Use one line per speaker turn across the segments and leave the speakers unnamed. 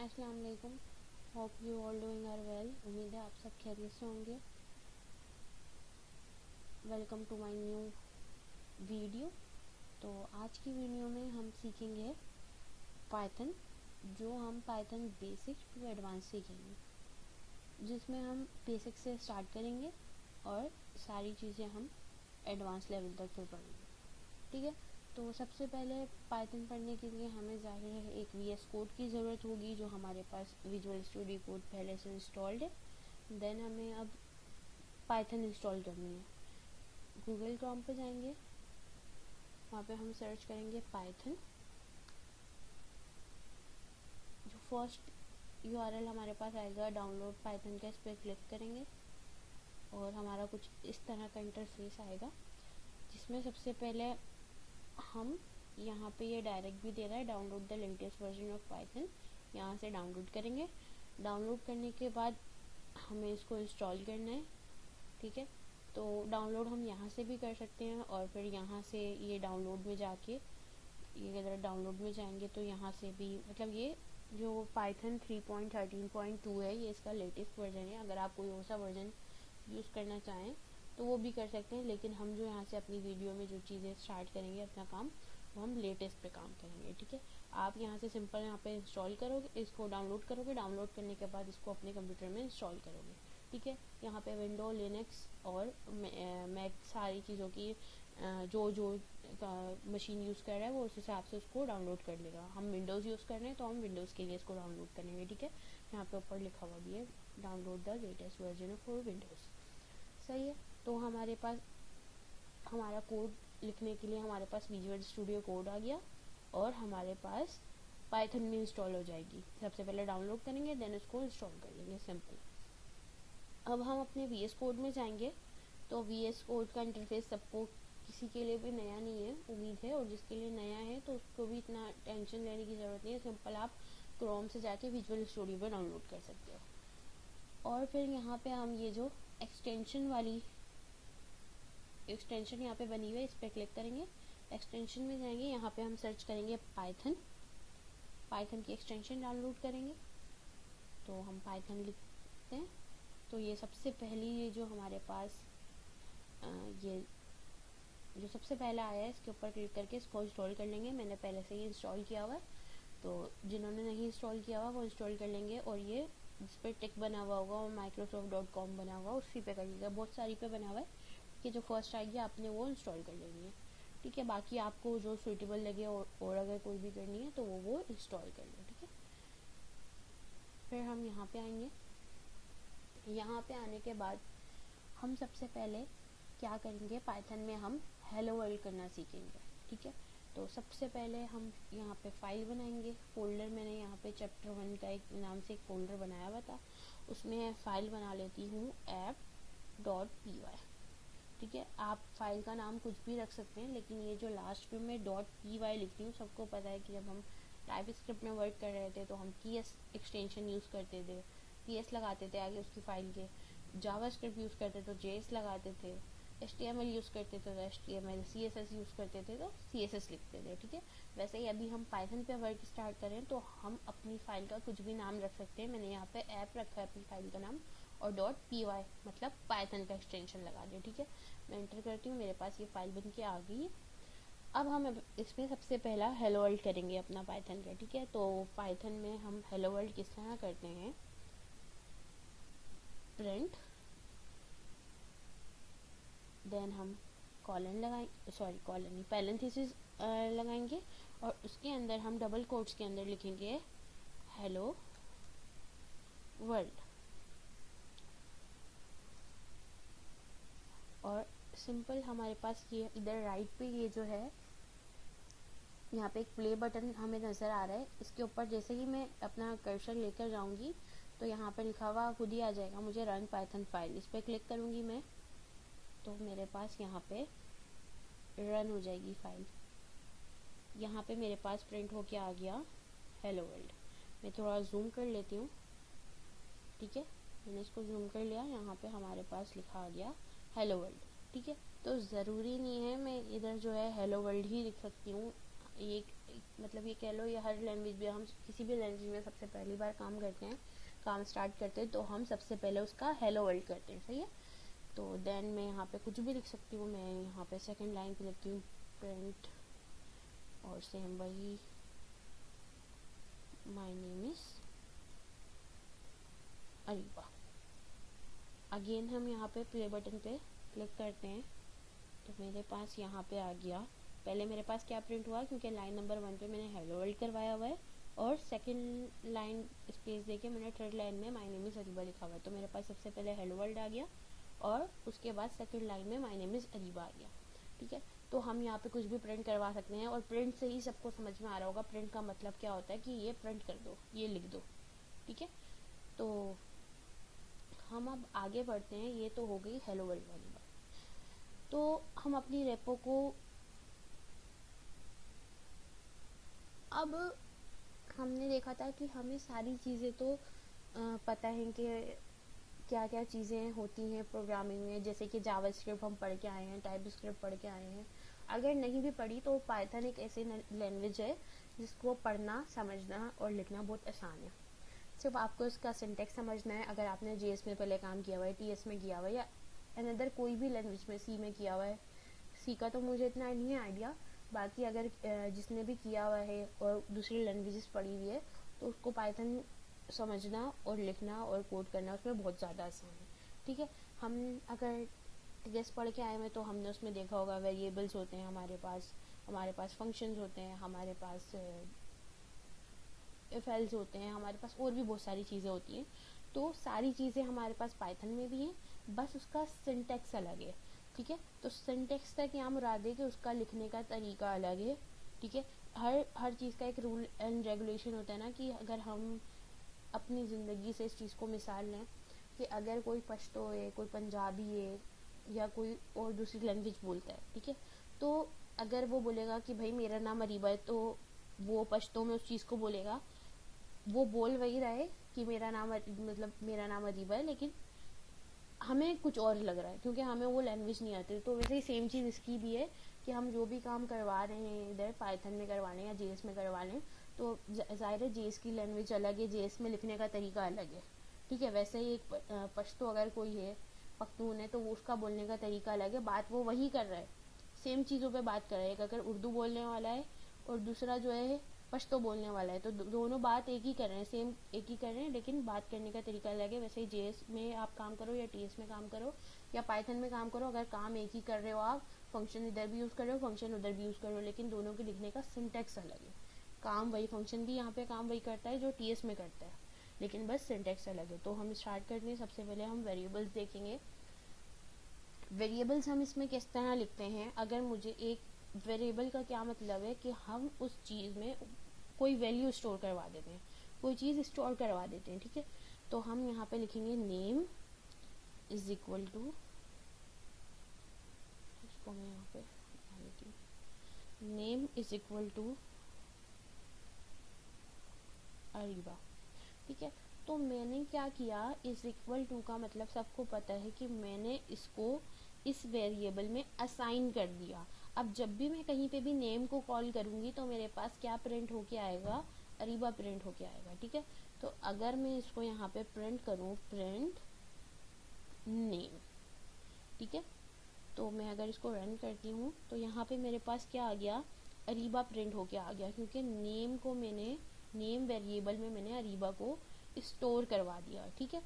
अस्सलाम वालेकुम। Hope you all doing are well. उम्मीद है आप सब खैरियत से होंगे। Welcome to my new video. तो आज की वीडियो में हम सीखेंगे पाइथन, जो हम पाइथन बेसिक टू एडवांस सीखेंगे, जिसमें हम बेसिक से स्टार्ट करेंगे और सारी चीज़ें हम एडवांस लेवल तक फिर पढ़ेंगे। ठीक है। तो सबसे पहले पाइथन पढ़ने के लिए हमें ज़ाहिर है एक VS कोड की ज़रूरत होगी, जो हमारे पास विजुअल स्टूडियो कोड पहले से इंस्टॉल्ड है। देन हमें अब पाइथन इंस्टॉल करनी है। गूगल क्रोम पे जाएंगे, वहाँ पे हम सर्च करेंगे पाइथन। जो फर्स्ट URL हमारे पास आएगा डाउनलोड पाइथन का, इस पर क्लिक करेंगे और हमारा कुछ इस तरह का इंटरफेस आएगा, जिसमें सबसे पहले हम यहाँ पे ये डायरेक्ट भी दे रहा है download the latest version of Python. यहाँ से डाउनलोड करेंगे। डाउनलोड करने के बाद हमें इसको इंस्टॉल करना है। ठीक है। तो डाउनलोड हम यहाँ से भी कर सकते हैं और फिर यहाँ से ये डाउनलोड में जाके, ये अगर डाउनलोड में जाएंगे तो यहाँ से भी, मतलब ये जो पाइथन 3.13.2 है, ये इसका लेटेस्ट वर्जन है। अगर आप कोई और सा वर्जन यूज़ करना चाहें तो वो भी कर सकते हैं, लेकिन हम जो यहाँ से अपनी वीडियो में जो चीज़ें स्टार्ट करेंगे अपना काम, वो हम लेटेस्ट पे काम करेंगे। ठीक है। आप यहाँ से सिंपल यहाँ पे इंस्टॉल करोगे, इसको डाउनलोड करोगे। डाउनलोड करने के बाद इसको अपने कंप्यूटर में इंस्टॉल करोगे। ठीक है। यहाँ पे विंडो, लिनक्स और मैक सारी चीज़ों की जो जो मशीन यूज़ कर रहा है वो उस हिसाब से उसको डाउनलोड कर लेगा। हम विंडोज़ यूज़ कर रहे हैं तो हम विंडोज़ के लिए इसको डाउनलोड करेंगे। ठीक है। यहाँ पे ऊपर लिखा हुआ भी है download the latest version for Windows. सही है। तो हमारे पास हमारा कोड लिखने के लिए हमारे पास विजुअल स्टूडियो कोड आ गया और हमारे पास पाइथन में इंस्टॉल हो जाएगी। सबसे पहले डाउनलोड करेंगे, देन उसको इंस्टॉल कर लेंगे। सिंपल। अब हम अपने VS कोड में जाएंगे। तो VS कोड का इंटरफेस सबको, किसी के लिए भी नया नहीं है उम्मीद है, और जिसके लिए नया है तो उसको भी इतना टेंशन लेने की ज़रूरत नहीं है। सिंपल आप क्रोम से जाके विजुअल स्टूडियो पर डाउनलोड कर सकते हो। और फिर यहाँ पे हम ये जो एक्सटेंशन वाली एक्सटेंशन यहाँ पे बनी हुई है, इस पर क्लिक करेंगे। एक्सटेंशन में जाएंगे, यहाँ पे हम सर्च करेंगे पाइथन। पाइथन की एक्सटेंशन डाउनलोड करेंगे। तो हम पाइथन लिखते हैं। तो ये सबसे पहली, ये जो हमारे पास ये जो सबसे पहला आया है, इसके ऊपर क्लिक करके इसको इंस्टॉल कर लेंगे। मैंने पहले से ही इंस्टॉल किया हुआ है, तो जिन्होंने नहीं इंस्टॉल किया हुआ वो इंस्टॉल कर लेंगे। और ये जिस पर टिक बना हुआ होगा और microsoft.com बना हुआ, उसी पे करिएगा। बहुत सारी पे बना हुआ है कि जो फर्स्ट आएगी आपने वो इंस्टॉल कर लेनी है। ठीक है। बाकी आपको जो सूटेबल लगे और अगर कोई भी करनी है तो वो इंस्टॉल कर लो। ठीक है। फिर हम यहाँ पे आएंगे। यहाँ पे आने के बाद हम सबसे पहले क्या करेंगे, पाइथन में हम हेलो वर्ल्ड करना सीखेंगे। ठीक है। तो सबसे पहले हम यहाँ पे फाइल बनाएंगे। फोल्डर मैंने यहाँ पे चैप्टर 1 का एक नाम से एक फोल्डर बनाया हुआ था, उसमें फाइल बना लेती हूँ app.py। ठीक है। आप फाइल का नाम कुछ भी रख सकते हैं, लेकिन ये जो लास्ट में मैं .py लिखती हूँ, सबको पता है कि जब हम टाइप स्क्रिप्ट में वर्क कर रहे थे तो हम ps एक्सटेंशन यूज़ करते थे, ps लगाते थे आगे उसकी फाइल के। जावा स्क्रिप्ट यूज़ करते तो JS लगाते थे, HTML यूज़ करते थे तो HTML, CSS यूज़ करते थे तो CSS लिखते थे। ठीक है। वैसे ही अभी हम पाइथन पे वर्क स्टार्ट करें तो हम अपनी फाइल का कुछ भी नाम रख सकते हैं। मैंने यहाँ पे ऐप रखा है अपनी फाइल का नाम, और .py मतलब पाइथन का एक्सटेंशन लगा दिया। ठीक है। मैं एंटर करती हूँ, मेरे पास ये फाइल बन के आ गई। अब हम इसमें सबसे पहला हेलो वर्ल्ड करेंगे अपना पाइथन का। ठीक है। तो पाइथन में हम हेलो वर्ल्ड किस तरह करते हैं, प्रिंट, देन हम कॉलन लगाएंगे, सॉरी कॉलन नहीं, पैरेंथेसिस लगाएंगे, और उसके अंदर हम डबल कोट्स के अंदर लिखेंगे हेलो वर्ल्ड। और सिंपल हमारे पास ये इधर राइट पे ये जो है, यहाँ पे एक प्ले बटन हमें नज़र आ रहा है। इसके ऊपर जैसे ही मैं अपना कर्सर लेकर जाऊँगी तो यहाँ पे लिखा हुआ खुद ही आ जाएगा मुझे रन पाइथन फाइल। इस पर क्लिक करूँगी मैं तो मेरे पास यहाँ पे रन हो जाएगी फाइल। यहाँ पे मेरे पास प्रिंट होके आ गया हेलो वर्ल्ड। मैं थोड़ा जूम कर लेती हूँ। ठीक है। मैंने इसको जूम कर लिया। यहाँ पे हमारे पास लिखा आ गया हेलो वर्ल्ड। ठीक है। तो ज़रूरी नहीं है मैं इधर जो है हेलो वर्ल्ड ही लिख सकती हूँ, मतलब ये कह लो, ये हर लैंग्वेज में, हम किसी भी लैंग्वेज में सबसे पहली बार काम करते हैं, काम स्टार्ट करते हैं, तो हम सबसे पहले उसका हेलो वर्ल्ड करते हैं, सही है। तो देन मैं यहाँ पे कुछ भी लिख सकती हूँ, मैं यहाँ पे सेकंड लाइन पे लिखती हूँ प्रिंट, और सेम वही my name is Ariba. Again हम यहाँ पे प्ले बटन पे क्लिक करते हैं, तो मेरे पास यहाँ पे आ गया। पहले मेरे पास क्या प्रिंट हुआ, क्योंकि लाइन नंबर 1 पे मैंने हेलो वर्ल्ड करवाया हुआ है, और सेकंड लाइन स्पेस देके मैंने थर्ड लाइन में माय नेम इज़ अरीबा लिखा हुआ है, तो मेरे पास सबसे पहले हेलो वर्ल्ड आ गया, और उसके बाद सेकंड लाइन में माय नेम इज़ अरीबा आ गया, ठीक है। तो हम यहाँ पे कुछ भी प्रिंट करवा सकते हैं, और प्रिंट से ही सबको समझ में आ रहा होगा प्रिंट का मतलब क्या होता है, कि ये प्रिंट कर दो, ये लिख दो, ठीक है। तो हम अब आगे बढ़ते हैं, ये तो हो गई हेलो वर्ल्ड वाली बात। तो हम अपनी रेपो को अब हमने देखा था कि हमें सारी चीज़ें तो पता है कि क्या क्या चीज़ें होती हैं प्रोग्रामिंग में, जैसे कि जावास्क्रिप्ट हम पढ़ के आए हैं, टाइपस्क्रिप्ट पढ़ के आए हैं। अगर नहीं भी पढ़ी तो पाइथन एक ऐसी लैंग्वेज है जिसको पढ़ना, समझना और लिखना बहुत आसान है। सिर्फ आपको इसका सिंटेक्स समझना है। अगर आपने जेएस में पहले काम किया हुआ है, टीएस में किया हुआ है, या अनदर कोई भी लैंग्वेज में, सी में किया हुआ है, सी का तो मुझे इतना नहीं है आइडिया, बाकी अगर जिसने भी किया हुआ है और दूसरी लैंग्वेजेस पढ़ी हुई है, तो उसको पाइथन समझना और लिखना और कोड करना उसमें बहुत ज़्यादा आसान है, ठीक है। हम अगर टीएस पढ़ के आए हैं तो हमने उसमें देखा होगा वेरिएबल्स होते हैं हमारे पास फंक्शंस होते हैं, हमारे पास इफ एल्स होते हैं, हमारे पास और भी बहुत सारी चीज़ें होती हैं। तो सारी चीज़ें हमारे पास पाइथन में भी हैं, बस उसका सिंटेक्स अलग है, ठीक है। तो सिंटेक्स का क्या मुराद है कि उसका लिखने का तरीका अलग है, ठीक है। हर चीज़ का एक रूल एंड रेगुलेशन होता है ना, कि अगर हम अपनी ज़िंदगी से इस चीज़ को मिसाल लें कि अगर कोई पश्तो है, कोई पंजाबी है, या कोई और दूसरी लैंग्वेज बोलता है, ठीक है, तो अगर वो बोलेगा कि भाई मेरा नाम अरीबा है, तो वो पश्तो में उस चीज़ को बोलेगा, वो बोल वही रहा है कि मेरा नाम अरीबा है, लेकिन हमें कुछ और लग रहा है क्योंकि हमें वो लैंग्वेज नहीं आती। तो वैसे ही सेम चीज़ इसकी भी है कि हम जो भी काम करवा रहे हैं इधर पाइथन में करवा लें या जेएस में करवा लें, तो ज़ाहिर है जेएस की लैंग्वेज अलग है, जेएस में लिखने का तरीका अलग है, ठीक है। वैसे ही एक पश्तो अगर कोई है, पख्तून है, तो वो उसका बोलने का तरीका अलग है, बात वो वही कर रहा है, सेम चीज़ों पे बात कर रहा है। अगर उर्दू बोलने वाला है और दूसरा जो है पश्तो बोलने वाला है, तो दोनों बात एक ही कर रहे हैं, सेम एक ही कर रहे हैं, लेकिन बात करने का तरीका अलग है। वैसे ही जेएस में आप काम करो या टीएस में काम करो या पाइथन में काम करो, अगर काम एक ही कर रहे हो आप, फंक्शन इधर भी यूज़ कर रहे हो, फंक्शन उधर भी यूज़ कर रहे हो, लेकिन दोनों के लिखने का सिंटेक्स अलग है। काम वही, फंक्शन भी यहाँ पे काम वही करता है जो टीएस में करता है, लेकिन बस सिंटेक्स अलग है। तो हम स्टार्ट करते हैं, सबसे पहले हम वेरिएबल्स देखेंगे। वेरिएबल्स हम इसमें किस तरह लिखते हैं, अगर मुझे एक वेरिएबल का क्या मतलब है कि हम उस चीज़ में कोई वैल्यू स्टोर करवा देते हैं, कोई चीज़ स्टोर करवा देते हैं, ठीक है। तो हम यहाँ पे लिखेंगे नेम इज इक्वल टू, इसको मैं यहाँ पे name is equal to Ariba, ठीक है। तो मैंने क्या किया, इज इक्वल टू का मतलब सबको पता है कि मैंने इसको इस वेरिएबल में असाइन कर दिया। अब जब भी मैं कहीं पे भी नेम को कॉल करूँगी तो मेरे पास क्या प्रिंट होके आएगा, अरीबा प्रिंट होके आएगा, ठीक है। तो अगर मैं इसको यहाँ पे प्रिंट करूँ, प्रिंट नेम, ठीक है, तो मैं अगर इसको रन करती हूँ तो यहाँ पे मेरे पास क्या आ गया, अरीबा प्रिंट होके आ गया, क्योंकि नेम को मैंने, नेम वेरिएबल में मैंने अरीबा को स्टोर करवा दिया, ठीक है।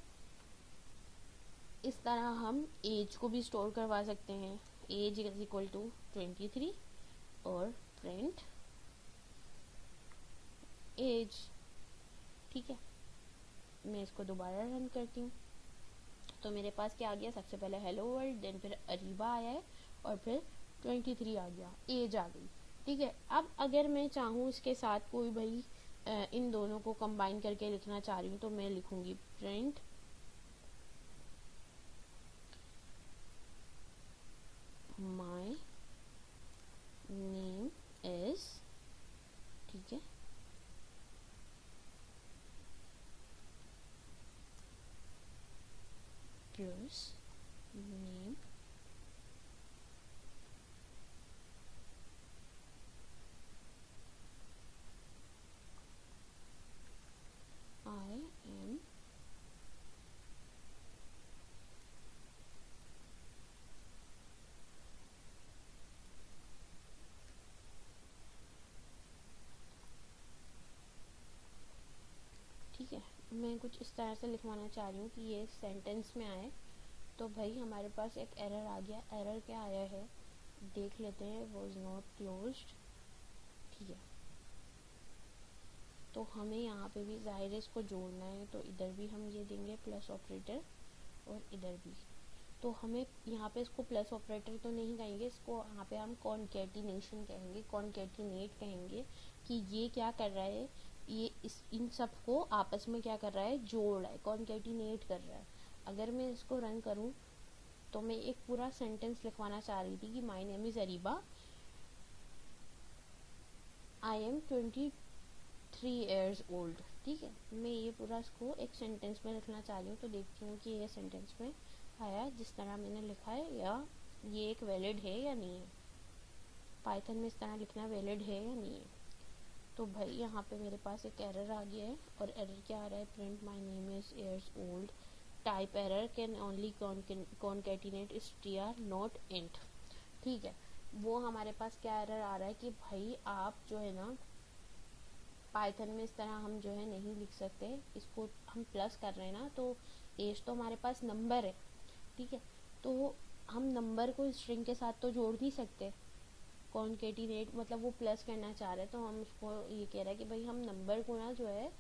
इस तरह हम एज को भी स्टोर करवा सकते हैं, एज इज इक्वल टू 23 और प्रिंट एज, ठीक है। मैं इसको दोबारा रन करती हूँ तो मेरे पास क्या आ गया, सबसे पहले हेलो वर्ल्ड, देन फिर अरीबा आया है और फिर 23 आ गया, एज आ गई, ठीक है। अब अगर मैं चाहूँ इसके साथ कोई भाई इन दोनों को कंबाइन करके लिखना चाह रही हूँ, तो मैं लिखूँगी प्रिंट माय नेम इज, ठीक है, प्लस नेम मैं कुछ इस तरह से लिखवाना चाह रही हूँ कि ये सेंटेंस में आए। तो भाई हमारे पास एक एरर आ गया। एरर क्या आया है देख लेते हैं। वॉज नॉट क्लोज्ड, ठीक है। तो हमें यहाँ पे भी जाहिर है इसको जोड़ना है, तो इधर भी हम ये देंगे प्लस ऑपरेटर और इधर भी। तो हमें यहाँ पे इसको प्लस ऑपरेटर तो नहीं कहेंगे, इसको यहाँ पे हम कॉन्केटिनेशन कहेंगे, कॉन्केटिनेट कहेंगे कि ये क्या कर रहा है, ये इन सब को आपस में क्या कर रहा है, जोड़ रहा है, कॉन्केटिनेट कर रहा है। अगर मैं इसको रन करूँ तो मैं एक पूरा सेंटेंस लिखवाना चाह रही थी कि my name is Ariba, I am 23 years old, ठीक है। मैं ये पूरा इसको एक सेंटेंस में लिखना चाह रही हूँ। तो देखती हूँ कि ये सेंटेंस में आया जिस तरह मैंने लिखा है, या ये एक वैलिड है या नहीं है। पाइथन में इस तरह लिखना वैलिड है या नहीं है। तो भाई यहाँ पे मेरे पास एक एरर आ गया है, और एरर क्या आ रहा है, print my name is years old, type error can only concatenate str not int, ठीक है। वो हमारे पास क्या एरर आ रहा है कि भाई आप जो है ना पाइथन में इस तरह हम जो है नहीं लिख सकते, इसको हम प्लस कर रहे हैं ना, तो एज तो हमारे पास नंबर है, ठीक है। तो हम नंबर को स्ट्रिंग के साथ तो जोड़ नहीं सकते। कॉन्केटिनेट मतलब वो प्लस करना चाह रहे हैं, तो हम उसको ये कह रहे हैं कि भाई हम नंबर को ना जो है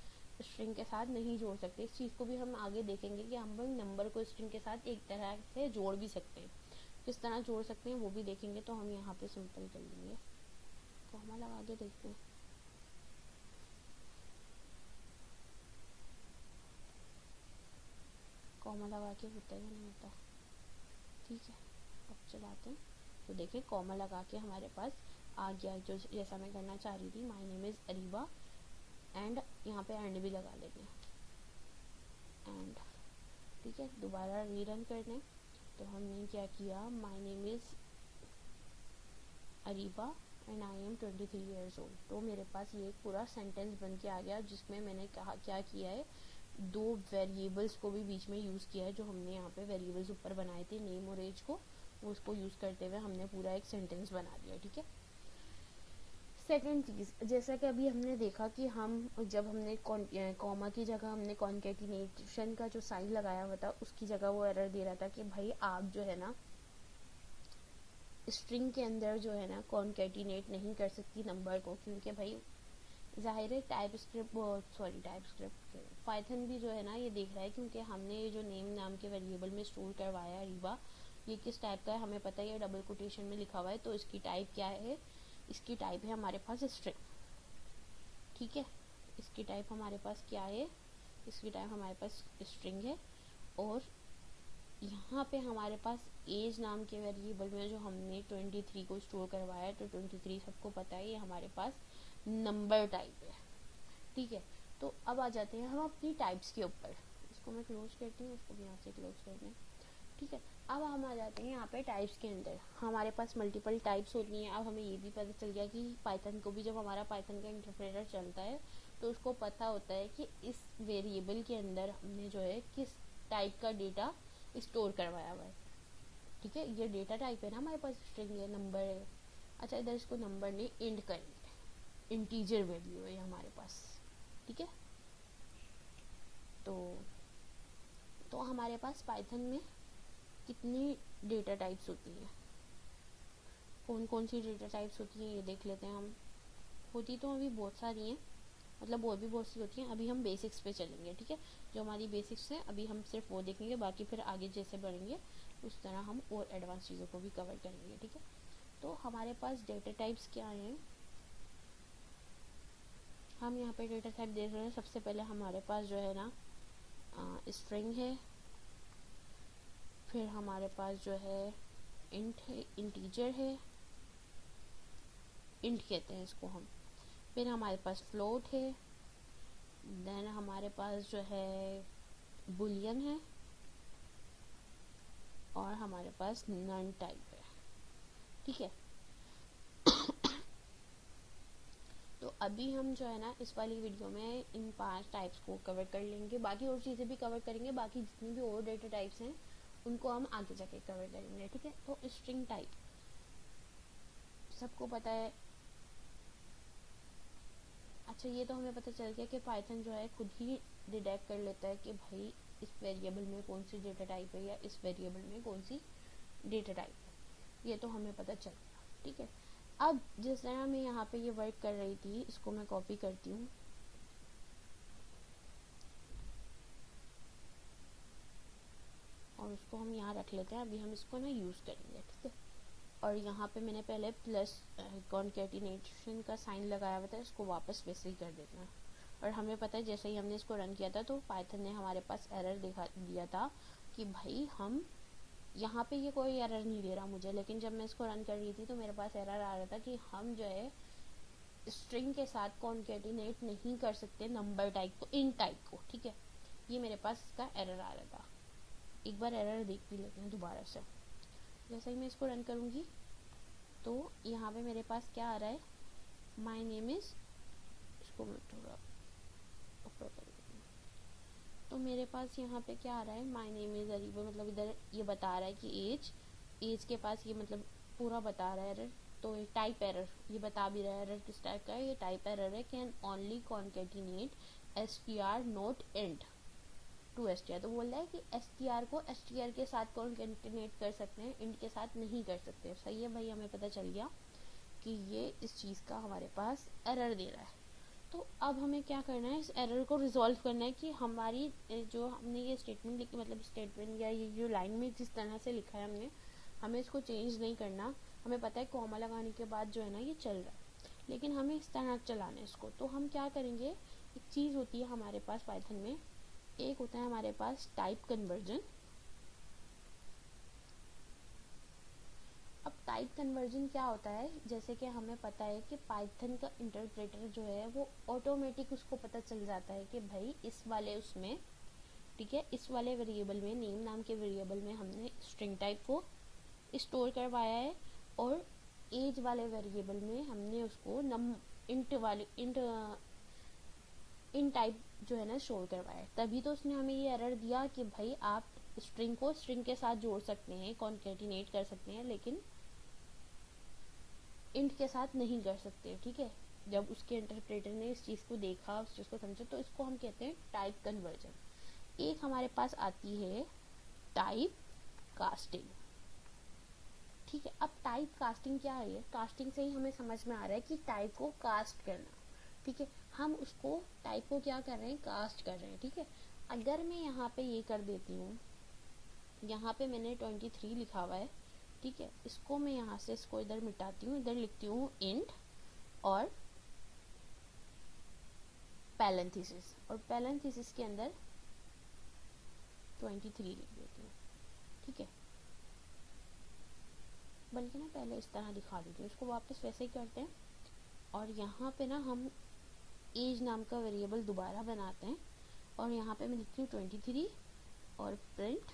स्ट्रिंग के साथ नहीं जोड़ सकते। इस चीज़ को भी हम आगे देखेंगे कि हम भाई नंबर को स्ट्रिंग के साथ एक तरह से जोड़ भी सकते हैं। किस तरह जोड़ सकते हैं वो भी देखेंगे। तो हम यहाँ पे सिंपल कर लेंगे, कॉमा लगा के देखते हैं। कॉमा लगा के होता है या नहीं होता, ठीक है। अब चलाते हैं तो देखें कॉमा लगा के हमारे पास आ गया, जो जैसा मैं करना चाह रही थी, my name is Ariba, and यहाँ पे एंड भी लगा लेंगे, एंड, ठीक है। दोबारा रीरन कर दें तो हमने क्या किया, my name is Ariba and I am 23 years old। तो मेरे पास ये एक पूरा सेंटेंस बन के आ गया, जिसमें मैंने कहा क्या किया है, दो वेरिएबल्स को भी बीच में यूज़ किया है। जो हमने यहाँ पे वेरिएबल्स ऊपर बनाए थे नेम और एज को, वो उसको यूज़ करते हुए हमने पूरा एक सेंटेंस बना दिया, ठीक है। सेकेंड चीज़, जैसा कि अभी हमने देखा कि हम जब हमने कॉमा की जगह हमने कॉन्केटिनेशन का जो साइन लगाया हुआ था, उसकी जगह वो एरर दे रहा था कि भाई आप जो है ना स्ट्रिंग के अंदर जो है ना कॉन्केटिनेट नहीं कर सकती नंबर को, क्योंकि भाई जाहिर है टाइप स्क्रिप्ट पाइथन भी जो है ना ये देख रहा है, क्योंकि हमने ये जो नेम नाम के वेरिएबल में स्टोर करवाया अरीबा, ये किस टाइप का है हमें पता है, ये डबल कोटेशन में लिखा हुआ है। तो इसकी टाइप क्या है, इसकी टाइप है हमारे पास स्ट्रिंग, ठीक है। इसकी टाइप हमारे पास क्या है, इसकी टाइप हमारे पास स्ट्रिंग है। और यहाँ पे हमारे पास एज नाम के वेरिएबल में जो हमने 23 को स्टोर करवाया है, तो 23 सबको पता है ये हमारे पास नंबर टाइप है, ठीक है। तो अब आ जाते हैं हम अपनी टाइप्स के ऊपर। इसको मैं क्लोज करती हूँ, इसको भी यहाँ से क्लोज कर दें, ठीक है। अब हम आ जाते हैं यहाँ पे टाइप्स के अंदर। हमारे पास मल्टीपल टाइप्स होती हैं। अब हमें ये भी पता चल गया कि पाइथन को भी जब हमारा पाइथन का इंटरप्रेटर चलता है तो उसको पता होता है कि इस वेरिएबल के अंदर हमने जो है किस टाइप का डेटा स्टोर करवाया हुआ है, ठीक है। ये डेटा टाइप है ना हमारे पास, स्ट्रिंग है, नंबर है। अच्छा, इधर इसको नंबर नहीं इंड करेंगे, इंटीजर वैल्यू है हमारे पास, ठीक है। तो हमारे पास पाइथन में कितनी डेटा टाइप्स होती हैं, कौन कौन सी डेटा टाइप्स होती हैं ये देख लेते हैं हम। होती तो अभी बहुत सारी हैं, मतलब और भी बहुत सी होती हैं। अभी हम बेसिक्स पे चलेंगे, ठीक है। जो हमारी बेसिक्स हैं अभी हम सिर्फ वो देखेंगे, बाकी फिर आगे जैसे बढ़ेंगे उस तरह हम और एडवांस चीज़ों को भी कवर करेंगे, ठीक है। तो हमारे पास डेटा टाइप्स क्या हैं, हम यहाँ पे डेटा टाइप देख रहे हैं। सबसे पहले हमारे पास जो है ना स्ट्रिंग है, फिर हमारे पास जो है इंट है, इंटीजर है, इंट कहते हैं इसको हम। फिर हमारे पास फ्लोट है, देन हमारे पास जो है बुलियन है, और हमारे पास नन टाइप है, ठीक है। तो अभी हम जो है ना इस वाली वीडियो में इन 5 टाइप्स को कवर कर लेंगे, बाकी और चीज़ें भी कवर करेंगे। बाकी जितनी भी और डेटा टाइप्स हैं उनको हम आगे जाके कवर करेंगे, ठीक है। तो स्ट्रिंग टाइप सबको पता है, अच्छा, ये तो हमें पता चल गया कि पाइथन जो है खुद ही डिटेक्ट कर लेता है कि भाई इस वेरिएबल में कौन सी डेटा टाइप है या इस वेरिएबल में कौन सी डेटा टाइप है, ये तो हमें पता चल गया। ठीक है, अब जिस तरह मैं यहाँ पे ये वर्क कर रही थी, इसको मैं कॉपी करती हूँ और उसको हम यहाँ रख लेते हैं। अभी हम इसको ना यूज़ करेंगे, ठीक है। और यहाँ पे मैंने पहले प्लस कॉन्केटिनेशन का साइन लगाया हुआ था, इसको वापस वैसे ही कर देते हैं। और हमें पता है जैसे ही हमने इसको रन किया था तो पाइथन ने हमारे पास एरर दिखा दिया था कि भाई हम यहाँ पे ये कोई एरर नहीं दे रहा मुझे, लेकिन जब मैं इसको रन कर रही थी तो मेरे पास एरर आ रहा था कि हम जो है स्ट्रिंग के साथ कॉन्केटिनेट नहीं कर सकते नंबर टाइप को, इन टाइप को। ठीक है, ये मेरे पास इसका एरर आ रहा था। एक बार एरर देख भी लेते हैं दोबारा से। जैसे ही मैं इसको रन करूँगी तो यहाँ पे मेरे पास क्या आ रहा है, माय नेम इज़, इसको मैं थोड़ा ऊपर कर देती हूँ, तो मेरे पास यहाँ पे क्या आ रहा है, माय नेम इज़ अरीबा, मतलब इधर ये बता रहा है कि एज के पास ये मतलब पूरा बता रहा है एरर। तो ये टाइप एरर ये बता भी रहा है एरर किस टाइप का है, ये टाइप एरर है, can only concatenate str not int to str। तो बोल रहा है कि str को str के साथ कॉन्केटिनेट कर सकते हैं, इंट के साथ नहीं कर सकते। सही है भाई, हमें पता चल गया कि ये इस चीज़ का हमारे पास एरर दे रहा है। तो अब हमें क्या करना है, इस एरर को रिजॉल्व करना है कि हमारी जो हमने ये स्टेटमेंट लिखी, मतलब स्टेटमेंट या ये जो लाइन में जिस तरह से लिखा है हमने, हमें इसको चेंज नहीं करना। हमें पता है कॉमा लगाने के बाद जो है ना ये चल रहा है, लेकिन हमें इस तरह चलाना है इसको। तो हम क्या करेंगे, एक चीज़ होती है हमारे पास पाइथन में, एक होता है हमारे पास टाइप कन्वर्जन। अब टाइप कन्वर्जन क्या होता है, जैसे कि हमें पता है कि पाइथन का इंटरप्रेटर जो है वो ऑटोमेटिक उसको पता चल जाता है कि भाई इस वाले उसमें, ठीक है, इस वाले वेरिएबल में, नेम नाम के वेरिएबल में हमने स्ट्रिंग टाइप को स्टोर करवाया है और एज वाले वेरिएबल में हमने उसको इन टाइप जो है ना स्टोर करवाया है। तभी तो उसने हमें ये एरर दिया कि भाई आप स्ट्रिंग को स्ट्रिंग के साथ जोड़ सकते हैं, कॉन्केटिनेट कर सकते हैं, लेकिन इंट के साथ नहीं कर सकते। ठीक है, जब उसके इंटरप्रेटर ने इस चीज़ को देखा, उस चीज़ को समझा, तो इसको हम कहते हैं टाइप कन्वर्जन। एक हमारे पास आती है टाइप कास्टिंग। ठीक है, अब टाइप कास्टिंग क्या है, कास्टिंग से ही हमें समझ में आ रहा है कि टाइप को कास्ट करना। ठीक है, हम उसको टाइप को क्या कर रहे हैं, कास्ट कर रहे हैं। ठीक है, अगर मैं यहाँ पे ये कर देती हूँ, यहाँ पे मैंने 23 लिखा हुआ है, ठीक है, इसको मैं यहाँ से इसको इधर मिटाती हूँ, इधर लिखती हूँ इंट और पैरेंथेसिस, और पैरेंथेसिस के अंदर 23 लिख देती हूँ। ठीक है, बल्कि ना पहले इस तरह दिखा देती हूँ, इसको वापस वैसे ही करते हैं। और यहाँ पे ना हम एज नाम का वेरिएबल दोबारा बनाते हैं और यहाँ पे मैं लिखती हूँ 23 और प्रिंट।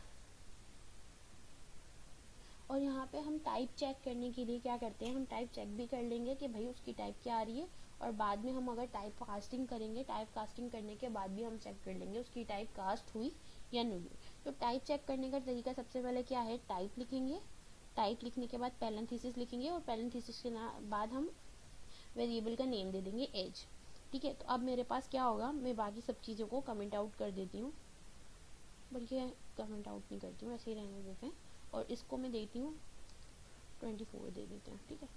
और यहाँ पे हम टाइप चेक करने के लिए क्या करते हैं, हम टाइप चेक भी कर लेंगे कि भाई उसकी टाइप क्या आ रही है, और बाद में हम अगर टाइप कास्टिंग करेंगे, टाइप कास्टिंग करने के बाद भी हम चेक कर लेंगे उसकी टाइप कास्ट हुई या नहीं हुई। तो टाइप चेक करने का तरीका सबसे पहले क्या है, टाइप लिखेंगे, टाइप लिखने के बाद पैरेंथेसिस लिखेंगे और पैरेंथेसिस के बाद हम वेरिएबल का नेम दे देंगे एज। ठीक है, तो अब मेरे पास क्या होगा, मैं बाकी सब चीज़ों को कमेंट आउट कर देती हूँ, बल्कि कमेंट आउट नहीं करती हूँ, ऐसे ही रहने देते हैं। और इसको मैं देती हूँ 24 दे देते हैं। ठीक है,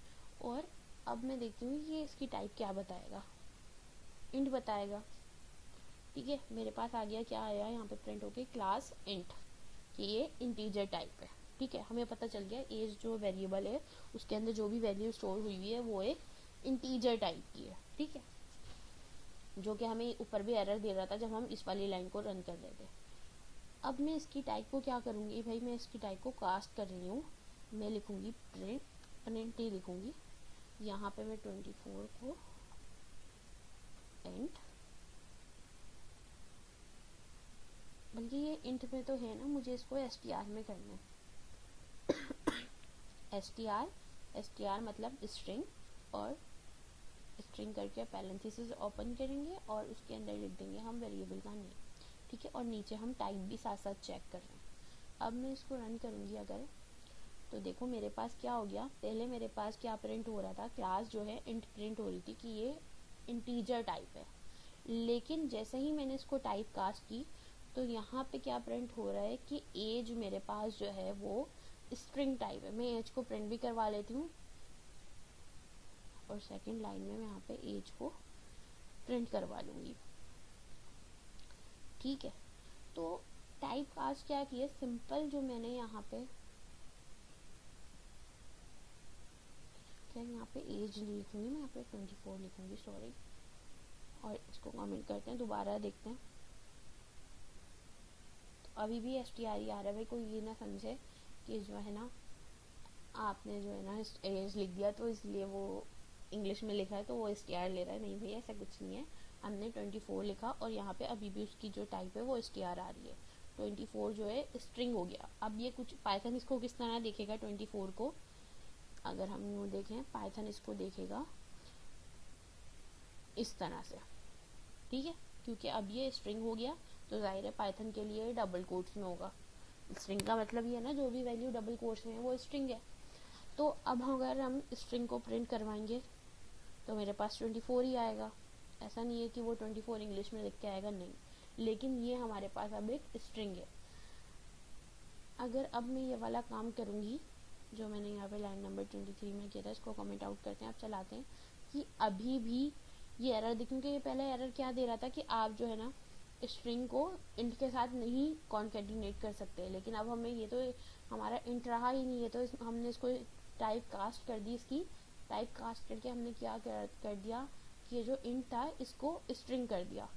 और अब मैं देखती हूँ ये इसकी टाइप क्या बताएगा, इंट बताएगा। ठीक है, मेरे पास आ गया, क्या आया यहाँ पे प्रिंट होके, क्लास इंट, कि ये इंटीजर टाइप है। ठीक है, हमें पता चल गया एज जो वेरिएबल है उसके अंदर जो भी वैल्यू स्टोर हुई हुई है वो एक इंटीजर टाइप की है। ठीक है, जो कि हमें ऊपर भी एरर दे रहा था जब हम इस वाली लाइन को रन कर रहे थे। अब मैं इसकी टाइप को क्या करूँगी भाई, मैं इसकी टाइप को कास्ट कर रही हूँ, मैं लिखूँगी प्रिंट ही लिखूँगी। यहाँ पे मैं 24 को इंट, बल्कि ये इंट में तो है ना, मुझे इसको str में करना है। str मतलब स्ट्रिंग, और स्ट्रिंग करके पैरेंथेसिस ओपन करेंगे और उसके अंदर लिख देंगे हम वेरिएबल का नेम। ठीक है, और नीचे हम टाइप भी साथ साथ चेक कर रहे हैं। अब मैं इसको रन करूँगी अगर, तो देखो मेरे पास क्या हो गया, पहले मेरे पास क्या प्रिंट हो रहा था, क्लास जो है इंट प्रिंट हो रही थी कि ये इंटीजर टाइप है। लेकिन जैसे ही मैंने इसको टाइप कास्ट की तो यहाँ पे क्या प्रिंट हो रहा है कि एज मेरे पास जो है वो स्ट्रिंग टाइप है। मैं एज को प्रिंट भी करवा लेती हूँ और सेकंड लाइन में मैं यहाँ पे एज को प्रिंट करवा लूँगी। ठीक है, तो टाइप कास्ट क्या किया, सिंपल जो मैंने यहाँ पे क्या यहाँ पे एज नहीं लिखूंगी, मैं यहाँ पे 24 लिखूंगी, सॉरी। और इसको कमेंट करते हैं, दोबारा देखते हैं। तो अभी भी STR ही आ रहा है भाई, कोई ये ना समझे कि जो है ना आपने जो है ना एज लिख दिया तो इसलिए वो इंग्लिश में लिखा है तो वो STR ले रहा है। नहीं भैया, ऐसा कुछ नहीं है। हमने 24 लिखा और यहाँ पे अभी भी उसकी जो टाइप है वो STR आ रही है। 24 जो है स्ट्रिंग हो गया। अब ये कुछ पाइथन इसको किस तरह देखेगा 24 को, अगर हम यूँ देखें पाइथन इसको देखेगा इस तरह से। ठीक है, क्योंकि अब ये स्ट्रिंग हो गया तो जाहिर है पाइथन के लिए डबल कोट्स में होगा। स्ट्रिंग का मतलब ये है ना, जो भी वैल्यू डबल कोट्स में है वो स्ट्रिंग है। तो अब अगर हम स्ट्रिंग को प्रिंट करवाएंगे तो मेरे पास 24 ही आएगा। ऐसा नहीं है कि वो 24 इंग्लिश में लिख के आएगा, नहीं, लेकिन ये हमारे पास अब एक स्ट्रिंग है। अगर अब मैं ये वाला काम करूँगी जो मैंने यहाँ पे लाइन नंबर 23 में किया था, इसको कमेंट आउट करते हैं, आप चलाते हैं कि अभी भी ये एरर दिखे, क्योंकि ये पहले एरर क्या दे रहा था कि आप जो है ना स्ट्रिंग को इंट के साथ नहीं कॉन्केटिनेट कर सकते। लेकिन अब हमें ये तो हमारा इंट रहा ही नहीं है, तो हमने इसको टाइप कास्ट कर दी। इसकी टाइप कास्ट करके हमने क्या कर दिया कि ये जो इंट था इसको स्ट्रिंग कर दिया,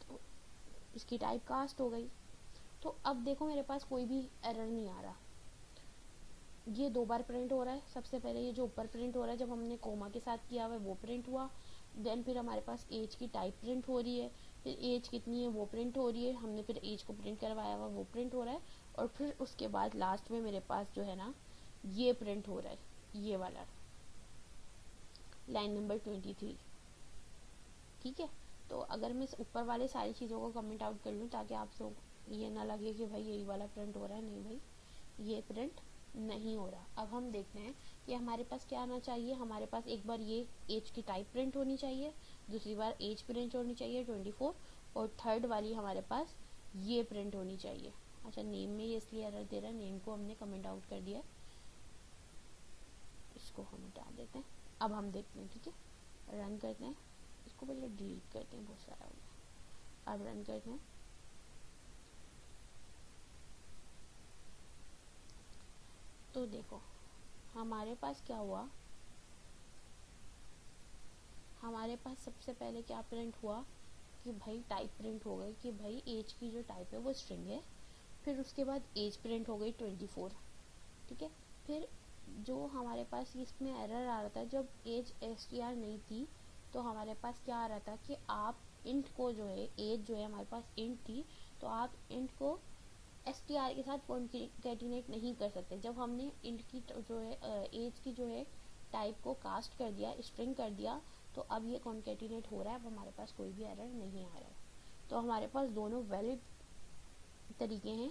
तो इसकी टाइप कास्ट हो गई। तो अब देखो मेरे पास कोई भी एरर नहीं आ रहा। ये 2 बार प्रिंट हो रहा है। सबसे पहले ये जो ऊपर प्रिंट हो रहा है जब हमने कोमा के साथ किया हुआ है वो प्रिंट हुआ। देन फिर हमारे पास एज की टाइप प्रिंट हो रही है, फिर एज कितनी है वो प्रिंट हो रही है, हमने फिर एज को प्रिंट करवाया हुआ वो प्रिंट हो रहा है, और फिर उसके बाद लास्ट में मेरे पास जो है ना ये प्रिंट हो रहा है, ये वाला लाइन नंबर 23। ठीक है, तो अगर मैं ऊपर वाले सारी चीज़ों को कमेंट आउट कर लूँ ताकि आप लोग ये ना लगे कि भाई यही वाला प्रिंट हो रहा है, नहीं भाई ये प्रिंट नहीं हो रहा। अब हम देखते हैं कि हमारे पास क्या आना चाहिए। हमारे पास एक बार ये एज की टाइप प्रिंट होनी चाहिए, दूसरी बार एज प्रिंट होनी चाहिए 24, और थर्ड वाली हमारे पास ये प्रिंट होनी चाहिए। अच्छा, नेम में ये इसलिए एरर दे रहा है, नेम को हमने कमेंट आउट कर दिया, इसको हम हटा देते हैं। अब हम देखते हैं, ठीक है, रन करते हैं, इसको पहले डिलीट करते हैं, बहुत सारा हो गया। अब रन करते हैं, तो देखो हमारे पास क्या हुआ। हमारे पास सबसे पहले क्या प्रिंट हुआ कि भाई टाइप प्रिंट हो गई कि भाई एज की जो टाइप है वो स्ट्रिंग है। फिर उसके बाद एज प्रिंट हो गई 24। ठीक है, फिर जो हमारे पास इसमें एरर आ रहा था जब एज STR नहीं थी, तो हमारे पास क्या आ रहा था कि आप इंट को जो है, एज जो है हमारे पास इंट थी, तो आप इंट को STR के साथ कॉन्केटिनेट नहीं कर सकते। जब हमने इंट की जो है एज की जो है टाइप को कास्ट कर दिया, स्ट्रिंग कर दिया, तो अब ये कॉन्केटिनेट हो रहा है। अब हमारे पास कोई भी एरर नहीं आ रहा है। तो हमारे पास दोनों वैलिड तरीके हैं।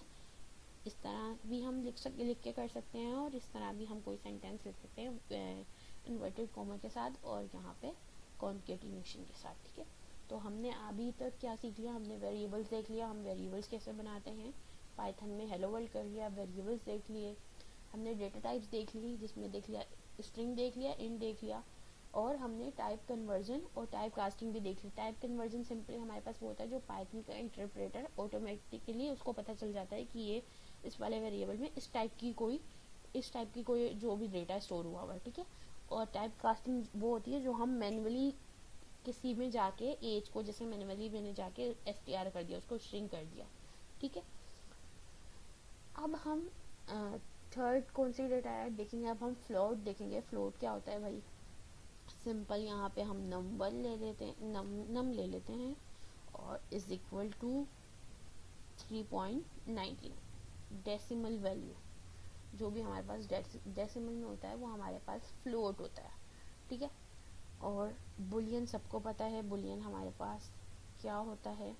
इस तरह भी हम लिख के कर सकते हैं, और इस तरह भी हम कोई सेंटेंस लिख सकते हैं इन्वर्टेड कॉमा के साथ और यहाँ पे कॉन्केटिनेशन के साथ। ठीक है, तो हमने अभी तक क्या सीख लिया, हमने वेरिएबल्स देख लिया, हम वेरिएबल्स कैसे बनाते हैं पाइथन में, हेलो वर्ल्ड कर लिया, वेरिएबल्स देख लिए, हमने डेटा टाइप्स देख ली जिसमें देख लिया स्ट्रिंग देख लिया, इंट देख लिया, और हमने टाइप कन्वर्जन और टाइप कास्टिंग भी देख ली। टाइप कन्वर्जन सिंपली हमारे पास वो होता है जो पाइथन का इंटरप्रेटर ऑटोमेटिकली उसको पता चल जाता है कि ये इस वाले वेरिएबल में इस टाइप की कोई जो भी डेटा स्टोर हुआ हुआ है। ठीक है, और टाइप कास्टिंग वो होती है जो हम मैनुअली किसी में जाके एज को, जैसे मैनुअली मैंने जाके STR कर दिया, उसको स्ट्रिंग कर दिया। ठीक है, अब हम थर्ड कौन सी डेटा टाइप देखेंगे, अब हम फ्लोट देखेंगे। फ्लोट क्या होता है भाई, सिंपल यहाँ पे हम नंबर ले लेते हैं, नम ले लेते हैं, और is equal to 3.19 decimal value. जो भी हमारे पास डेसिमल में होता है वो हमारे पास फ्लोट होता है। ठीक है, और बुलियन सबको पता है, बुलियन हमारे पास क्या होता है,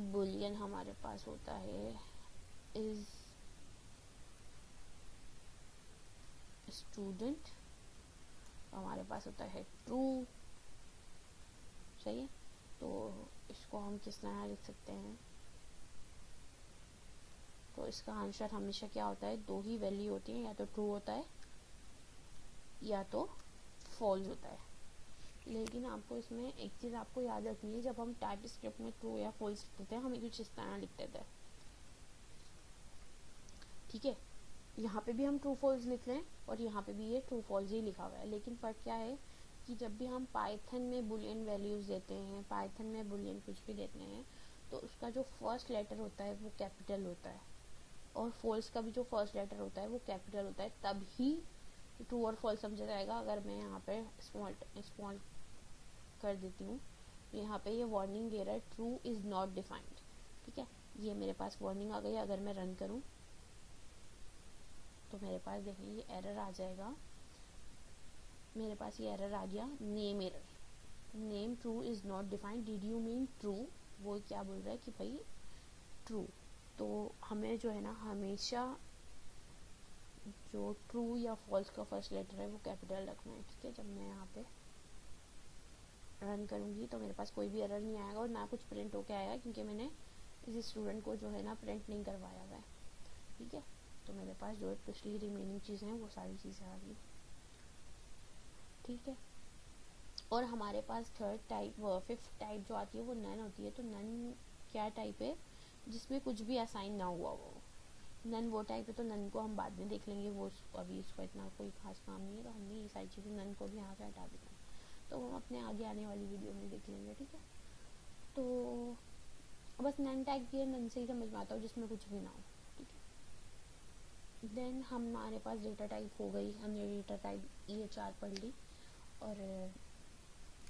बुलियन हमारे पास होता है इज स्टूडेंट तो हमारे पास होता है ट्रू। सही है, तो इसको हम किस तरह लिख सकते हैं, तो इसका आंसर हमेशा क्या होता है, दो ही वैल्यू होती है, या तो ट्रू होता है या तो फॉल्स होता है। लेकिन आपको इसमें एक चीज़ आपको याद रखनी है, जब हम टाइप स्क्रिप्ट में ट्रू या फॉल्स लिखते थे हम कुछ इस तरह लिखते थे, ठीक है। यहाँ पे भी हम ट्रू फॉल्स लिख रहे हैं और यहाँ पे भी ये ट्रू फॉल्स ही लिखा हुआ है, लेकिन फ़र्क क्या है कि जब भी हम पाइथन में बुलियन वैल्यूज़ देते हैं, पाइथन में बुलियन कुछ भी देते हैं, तो उसका जो फर्स्ट लेटर होता है वो कैपिटल होता है, और फॉल्स का भी जो फर्स्ट लेटर होता है वो कैपिटल होता है, तब ही ट्रू और फॉल्स समझा जाएगा। अगर मैं यहाँ पे स्मॉल कर देती हूँ, यहाँ पे ये वार्निंग दे रहा है ट्रू इज़ नॉट डिफाइंड, ठीक है। ये मेरे पास वार्निंग आ गई। अगर मैं रन करूँ तो मेरे पास देखें ये एरर आ जाएगा, मेरे पास ये एरर आ गया, name error, name true is not defined, did you mean true. वो क्या बोल रहा है कि भाई ट्रू। तो हमें जो है ना हमेशा जो ट्रू या फॉल्स का फर्स्ट लेटर है वो कैपिटल रखना है, ठीक है। जब मैं यहाँ पे रन करूँगी तो मेरे पास कोई भी एरर नहीं आएगा और ना कुछ प्रिंट होके आएगा, क्योंकि मैंने इस स्टूडेंट को जो है ना प्रिंट नहीं करवाया हुआ है, ठीक है। तो मेरे पास जो पिछली रिमेनिंग चीज़ें हैं वो सारी चीज़ें आ गई, ठीक है। और हमारे पास थर्ड टाइप फिफ्थ टाइप जो आती है वो नन होती है। तो नन क्या टाइप है, जिसमें कुछ भी असाइन ना हुआ हो, नन वो टाइप है। तो नन को हम बाद में देख लेंगे, वो अभी इसको इतना कोई खास काम नहीं है, तो हमने ये सारी चीज़ें नन को भी यहाँ से हटा देना, तो हम अपने आगे आने वाली वीडियो में देख लेंगे, ठीक है। तो बस नन टाइप की है, नन से ही समझ में आता हो जिसमें कुछ भी ना हो, ठीक है। देन हमारे पास डेटा टाइप हो गई, हमने डेटा टाइप ये 4 पढ़ ली। और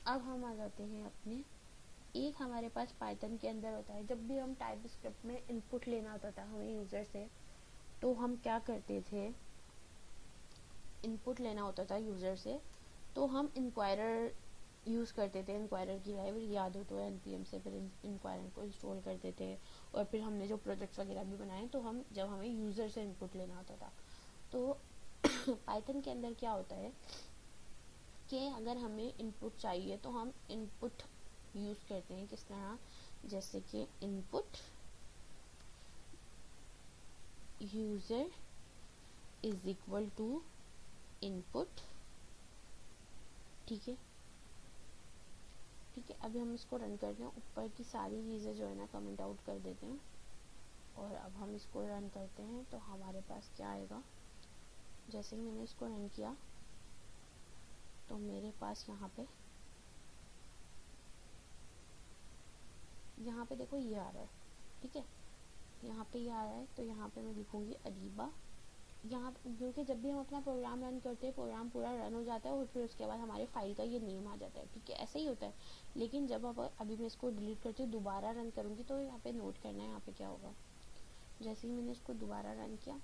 अब हम आ जाते हैं अपने, एक हमारे पास पाइथन के अंदर होता है, जब भी हम टाइप स्क्रिप्ट में इनपुट लेना होता था हमें यूज़र से, तो हम क्या करते थे, इनपुट लेना होता था यूज़र से तो हम इंक्वायरर यूज़ करते थे। इंक्वायरर की लाइब्रेरी याद हो तो npm से फिर इंक्वायरर को इंस्टॉल करते थे, और फिर हमने जो प्रोजेक्ट्स वगैरह भी बनाए, तो हम जब हमें यूज़र से इनपुट लेना होता था, तो पाइथन के अंदर क्या होता है कि अगर हमें इनपुट चाहिए तो हम इनपुट यूज़ करते हैं किस तरह, जैसे कि input user is equal to input, ठीक है, ठीक है। अभी हम इसको रन करते हैं, ऊपर की सारी चीज़ें जो है ना कमेंट आउट कर देते हैं, और अब हम इसको रन करते हैं तो हमारे पास क्या आएगा, जैसे ही मैंने इसको रन किया तो मेरे पास यहाँ पे देखो ये आ रहा है, ठीक है, यहाँ पे ये आ रहा है। तो यहाँ पे मैं लिखूँगी अरीबा, यहाँ क्योंकि जब भी हम अपना प्रोग्राम रन करते हैं प्रोग्राम पूरा रन हो जाता है और फिर उसके बाद हमारे फाइल का ये नेम आ जाता है, ठीक है, ऐसे ही होता है। लेकिन जब अब अभी मैं इसको डिलीट करती हूँ, दोबारा रन करूँगी, तो यहाँ पे नोट करना है यहाँ पे क्या होगा, जैसे ही मैंने इसको दोबारा रन किया,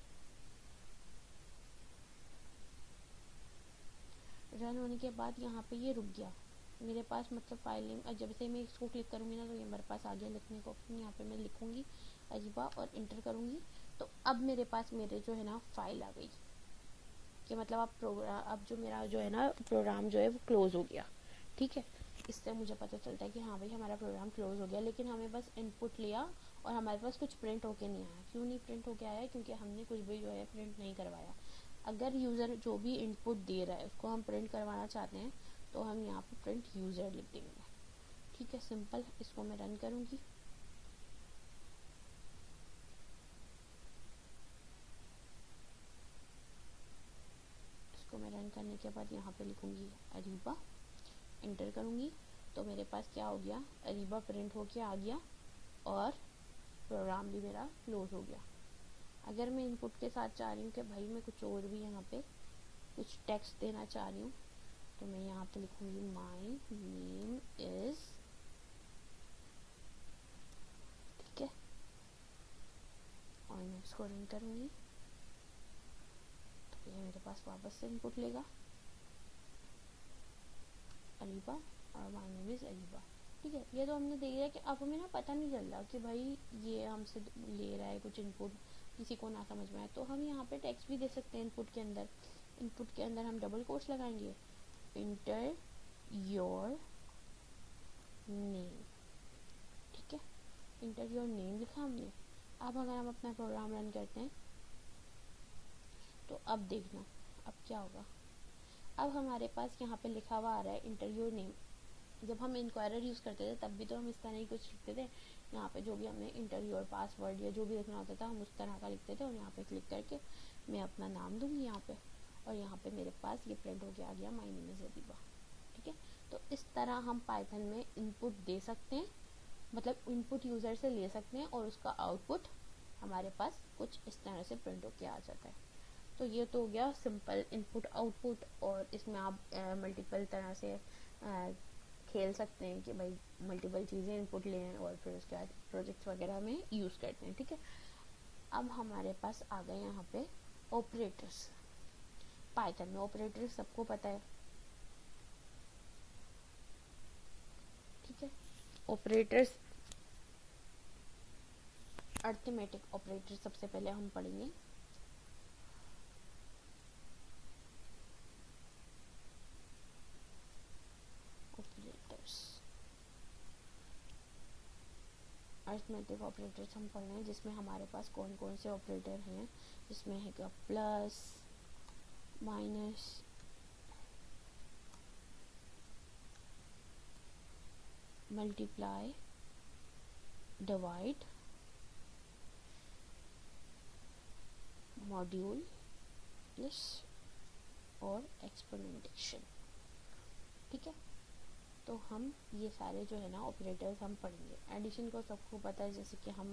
रन होने के बाद यहाँ पे ये रुक गया मेरे पास, मतलब फाइल नेम। और जब से मैं इसको क्लिक करूँगी ना तो ये मेरे पास आ गया लिखने को ऑप्शन, यहाँ पे मैं लिखूँगी अजीबा और इंटर करूँगी, तो अब मेरे पास मेरे जो है ना फाइल आ गई, कि मतलब अब प्रोग्राम, अब जो मेरा जो है ना प्रोग्राम जो है वो क्लोज़ हो गया, ठीक है। इससे मुझे पता चलता है कि हाँ भाई हमारा प्रोग्राम क्लोज़ हो गया, लेकिन हमें बस इनपुट लिया और हमारे पास कुछ प्रिंट होके नहीं आया। क्यों नहीं प्रिंट होके आया, क्योंकि हमने कुछ भी जो है प्रिंट नहीं करवाया। अगर यूज़र जो भी इनपुट दे रहा है उसको हम प्रिंट करवाना चाहते हैं तो हम यहाँ पर प्रिंट यूज़र लिख देंगे, ठीक है, सिंपल। इसको मैं रन करूँगी, इसको मैं रन करने के बाद यहाँ पे लिखूँगी अरीबा, इंटर करूँगी, तो मेरे पास क्या हो गया, अरीबा प्रिंट होके आ गया और प्रोग्राम भी मेरा क्लोज हो गया। अगर मैं इनपुट के साथ चाह रही हूँ कि भाई मैं कुछ और भी यहाँ पे कुछ टेक्स्ट देना चाह रही हूँ, तो मैं यहाँ पे लिखूँगी माई नेम इज़, ठीक है, और मैं इसको रन करूँगी तो ये मेरे पास वापस से इनपुट लेगा अलीबा और माई नेम इज़ अलीबा, ठीक है। ये तो हमने देख लिया कि अब हमें ना पता नहीं चल रहा कि भाई ये हमसे ले रहा है कुछ इनपुट, किसी को ना समझ में आए तो हम यहाँ पे टेक्स्ट भी दे सकते हैं इनपुट के अंदर। इनपुट के अंदर हम डबल कोट्स लगाएंगे, इंटर योर नेम, ठीक है, इंटर योर नेम लिखा हमने। अब अगर हम अपना प्रोग्राम रन करते हैं तो अब देखना अब क्या होगा। अब हमारे पास यहाँ पे लिखा हुआ आ रहा है इंटर योर नेम। जब हम इनक्वायरर यूज़ करते थे तब भी तो हम इस तरह ही कुछ लिखते थे। यहाँ पे जो भी हमने इंटर योर पासवर्ड या जो भी लिखना होता था हम उस तरह का लिखते थे, और यहाँ पे क्लिक करके मैं अपना नाम दूंगी यहाँ पे, और यहाँ पे मेरे पास ये प्रिंट होके आ गया माय नेम इज़ अदीबा, ठीक है। तो इस तरह हम पाइथन में इनपुट दे सकते हैं, मतलब इनपुट यूज़र से ले सकते हैं, और उसका आउटपुट हमारे पास कुछ इस तरह से प्रिंट होके आ जाता है। तो ये तो हो गया सिंपल इनपुट आउटपुट, और इसमें आप मल्टीपल तरह से खेल सकते हैं कि भाई मल्टीपल चीज़ें इनपुट लें और फिर उसके बाद प्रोजेक्ट्स वगैरह में यूज़ करते हैं, ठीक है। अब हमारे पास आ गए यहाँ पे ऑपरेटर्स। पाइथन में ऑपरेटर्स सबको पता है, ठीक है। ऑपरेटर्स, अरिथमेटिक ऑपरेटर सबसे पहले हम पढ़ेंगे। अरिथमेटिक ऑपरेटर्स हम पढ़ रहे हैं, जिसमें हमारे पास कौन कौन से ऑपरेटर हैं। जिसमें है plus, minus, multiply, divide, modulus और एक्सपोनेंटेशन, ठीक है। तो हम ये सारे जो है ना ऑपरेटर्स हम पढ़ेंगे। एडिशन को सबको पता है, जैसे कि हम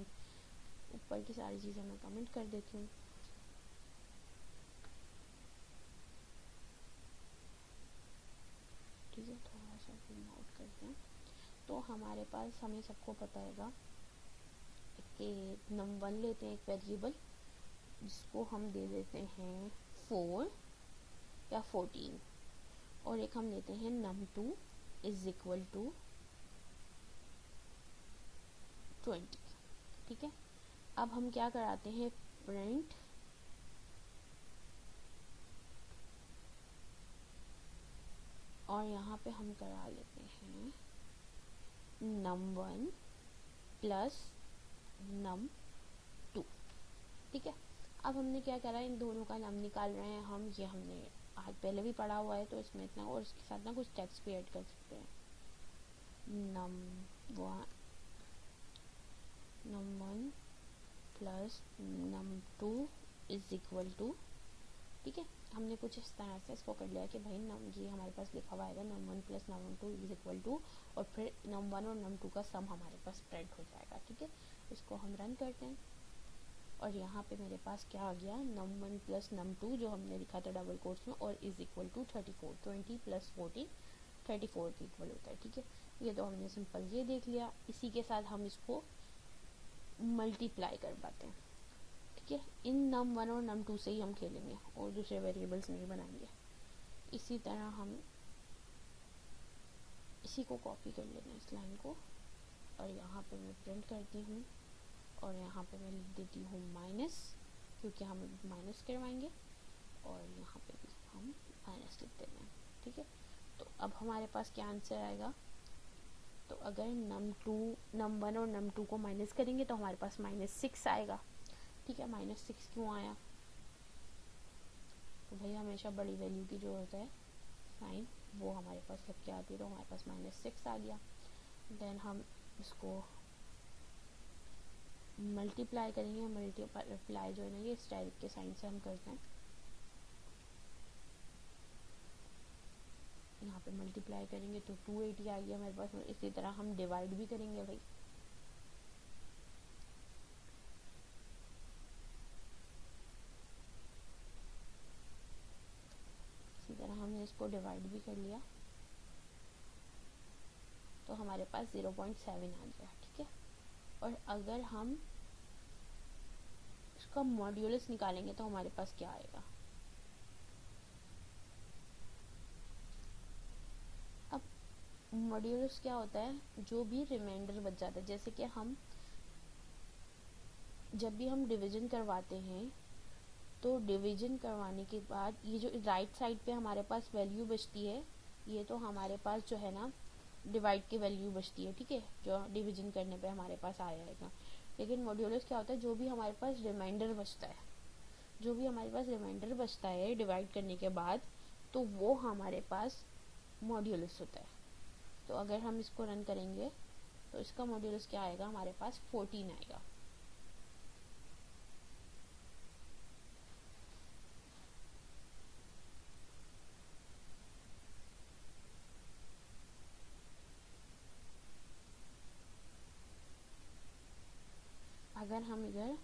ऊपर की सारी चीज़ें मैं कमेंट कर देती हूँ। ठीक है, थोड़ा सा जूम आउट करते हैं। तो हमारे पास हमें सबको पता है कि num1 लेते हैं एक वेरिएबल, जिसको हम दे देते हैं 4 या 14, और एक हम लेते हैं num2 इज इक्वल टू 20, ठीक है। अब हम क्या कराते हैं, प्रिंट और यहाँ पे हम करा लेते हैं num1 प्लस num2, ठीक है। अब हमने क्या करा, इन दोनों का नाम निकाल रहे हैं हम, ये हमने आज पहले भी पढ़ा हुआ है, तो इसमें इतना, और इसके साथ ना कुछ टेक्स्ट भी ऐड कर सकते हैं। num1 plus num2 is equal to, ठीक है। हमने कुछ इस तरह से इसको कर लिया कि भाई नम, ये हमारे पास लिखा हुआ है num1 plus num2 is equal to, और फिर num1 और num2 का सम हमारे पास प्रिंट हो जाएगा, ठीक है। इसको हम रन करते हैं, और यहाँ पे मेरे पास क्या आ गया, num1 प्लस num2 जो हमने लिखा था डबल कोट्स में, और इज इक्वल टू 34, 20 प्लस 14 34 के इक्वल होता है, ठीक है। ये तो हमने सिंपल ये देख लिया। इसी के साथ हम इसको मल्टीप्लाई कर पाते हैं, ठीक है। इन num1 और num2 से ही हम खेलेंगे और दूसरे वेरिएबल्स नहीं बनाएंगे। इसी तरह हम इसी को कॉपी कर लेना इस लाइन को, और यहाँ पे मैं प्रिंट करती हूँ, और यहाँ पे मैं लिख देती हूँ माइनस, क्योंकि हम माइनस करवाएंगे, और यहाँ पे भी हम माइनस लिख देते हैं, ठीक है। तो अब हमारे पास क्या आंसर आएगा, तो अगर num1 और num2 को माइनस करेंगे तो हमारे पास -6 आएगा, ठीक है। -6 क्यों आया, तो भाई हमेशा बड़ी वैल्यू की जो होता है साइन वो हमारे पास लग के आती है, तो हमारे पास -6 आ गया। देन हम इसको मल्टीप्लाई करेंगे। मल्टीप्लाई जो है ना, ये इस टाइप के साइन से हम करते हैं। यहाँ पे मल्टीप्लाई करेंगे तो 280 आ गया हमारे पास। इसी तरह हम डिवाइड भी करेंगे भाई, इसी तरह हमने इसको डिवाइड भी कर लिया, तो हमारे पास 0.7 आ गया, ठीक है। और अगर हम इसका मॉड्यूलस निकालेंगे तो हमारे पास क्या आएगा, अब मॉड्यूलस क्या होता है, जो भी रिमाइंडर बच जाता है। जैसे कि हम जब भी हम डिवीजन करवाते हैं, तो डिवीजन करवाने के बाद ये जो राइट साइड पे हमारे पास वैल्यू बचती है, ये तो हमारे पास जो है ना डिवाइड की वैल्यू बचती है, ठीक है, जो डिवीजन करने पे हमारे पास आ जाएगा। लेकिन मॉड्यूलस क्या होता है, जो भी हमारे पास रिमाइंडर बचता है, जो भी हमारे पास रिमाइंडर बचता है डिवाइड करने के बाद, तो वो हमारे पास मॉड्यूलस होता है। तो अगर हम इसको रन करेंगे तो इसका मॉड्यूलस क्या आएगा, हमारे पास 14 आएगा। अगर हम इधर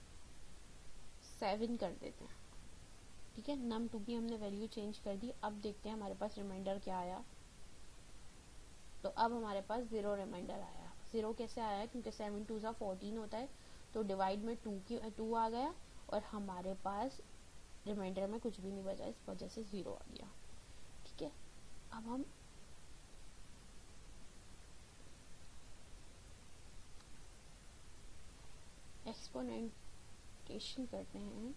7 कर देते हैं, ठीक है, num2 की हमने वैल्यू चेंज कर दी। अब देखते हैं हमारे पास रिमाइंडर क्या आया। तो अब हमारे पास 0 रिमाइंडर आया। 0 कैसे आया, क्योंकि 7 2 14 होता है, तो डिवाइड में 2 आ गया और हमारे पास रिमाइंडर में कुछ भी नहीं बचा, इस वजह से 0 आ गया। ठीक है, अब हम एक्सपोनेंटेशन करते हैं।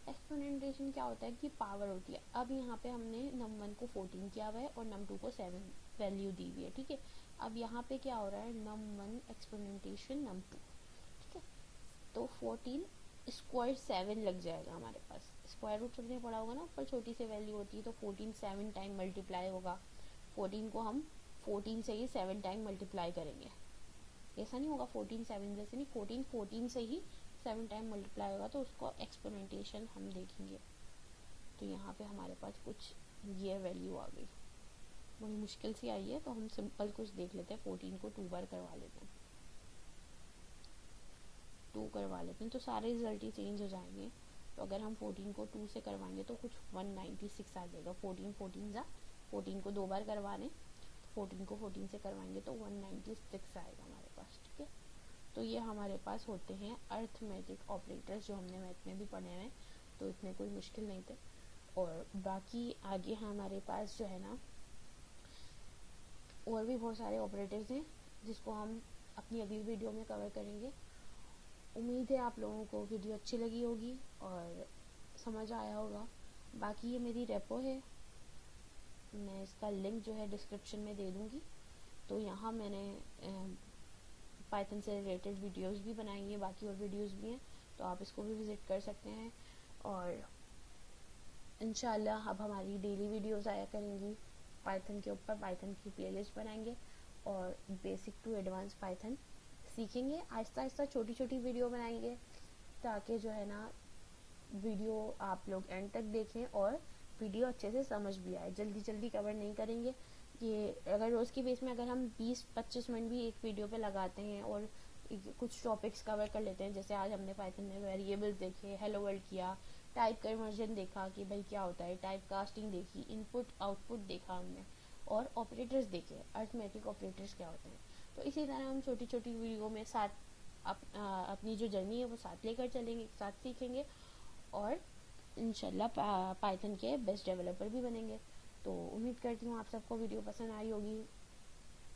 एक्सपोनेंटेशन क्या होता है कि पावर होती है। अब यहाँ पे हमने num1 को 14 किया हुआ है और num2 को 7 वैल्यू दी हुई है, ठीक है। अब यहाँ पे क्या हो रहा है, num1 एक्सपोनेंटेशन num2, ठीक है। तो 14 स्क्वायर 7 लग जाएगा हमारे पास। स्क्वायर रूट सबने पढ़ा होगा ना, ऊपर छोटी सी वैल्यू होती है, तो 14 7 टाइम मल्टीप्लाई होगा। 14 को हम 14 से ही 7 टाइम मल्टीप्लाई करेंगे। ऐसा नहीं होगा 14 7 जैसे नहीं, 14 से ही 7 टाइम मल्टीप्लाई होगा, तो उसको एक्सपोनेंटेशन हम देखेंगे। तो यहाँ पे हमारे पास कुछ ये वैल्यू आ गई, बड़ी मुश्किल सी आई है, तो हम सिंपल कुछ देख लेते हैं। 14 को 2 बार करवा लेते हैं, 2 करवा लेते हैं, तो सारे रिजल्ट ही चेंज हो जाएंगे। तो अगर हम 14 को 2 से करवाएंगे तो कुछ 196 आ जाएगा। 14 को 2 बार करवाने, 14 को 14 से करवाएंगे तो 196 आएगा हमारे पास, ठीक है। तो ये हमारे पास होते हैं अर्थमेटिक ऑपरेटर्स, जो हमने मैथ में भी पढ़े हैं, तो इतने कोई मुश्किल नहीं थे। और बाकी आगे हमारे पास जो है ना और भी बहुत सारे ऑपरेटर्स हैं, जिसको हम अपनी अगली वीडियो में कवर करेंगे। उम्मीद है आप लोगों को वीडियो अच्छी लगी होगी और समझ आया होगा। बाकी ये मेरी रेपो है, मैं इसका लिंक जो है डिस्क्रिप्शन में दे दूँगी। तो यहाँ मैंने पाइथन से रिलेटेड वीडियोस भी बनाई हैं, बाकी और वीडियोस भी हैं, तो आप इसको भी विज़िट कर सकते हैं। और इंशाल्लाह अब हमारी डेली वीडियोस आया करेंगी पाइथन के ऊपर। पाइथन की प्लेलिस्ट बनाएंगे और बेसिक टू एडवांस पाइथन सीखेंगे। आहिस्ता आहिस्ता छोटी छोटी वीडियो बनाएंगे, ताकि जो है ना वीडियो आप लोग एंड तक देखें और वीडियो अच्छे से समझ भी आए। जल्दी जल्दी कवर नहीं करेंगे। ये अगर रोज़ की बेस में अगर हम 20-25 मिनट भी एक वीडियो पे लगाते हैं और कुछ टॉपिक्स कवर कर लेते हैं, जैसे आज हमने पाइथन में वेरिएबल्स देखे, हेलो वर्ल्ड किया, टाइप कन्वर्जन देखा कि भाई क्या होता है, टाइप कास्टिंग देखी, इनपुट आउटपुट देखा हमने, और ऑपरेटर्स देखे, अर्थमेटिक ऑपरेटर्स क्या होते हैं। तो इसी तरह हम छोटी छोटी वीडियो में साथ अपनी जो जर्नी है वो साथ लेकर चलेंगे, साथ सीखेंगे और इंशाल्लाह पाइथन के बेस्ट डेवलपर भी बनेंगे। तो उम्मीद करती हूँ आप सबको वीडियो पसंद आई होगी।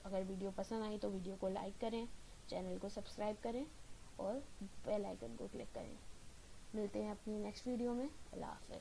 अगर वीडियो पसंद आई तो वीडियो को लाइक करें, चैनल को सब्सक्राइब करें और बेल आइकन को क्लिक करें। मिलते हैं अपनी नेक्स्ट वीडियो में। अल्लाह हाफ़िज़।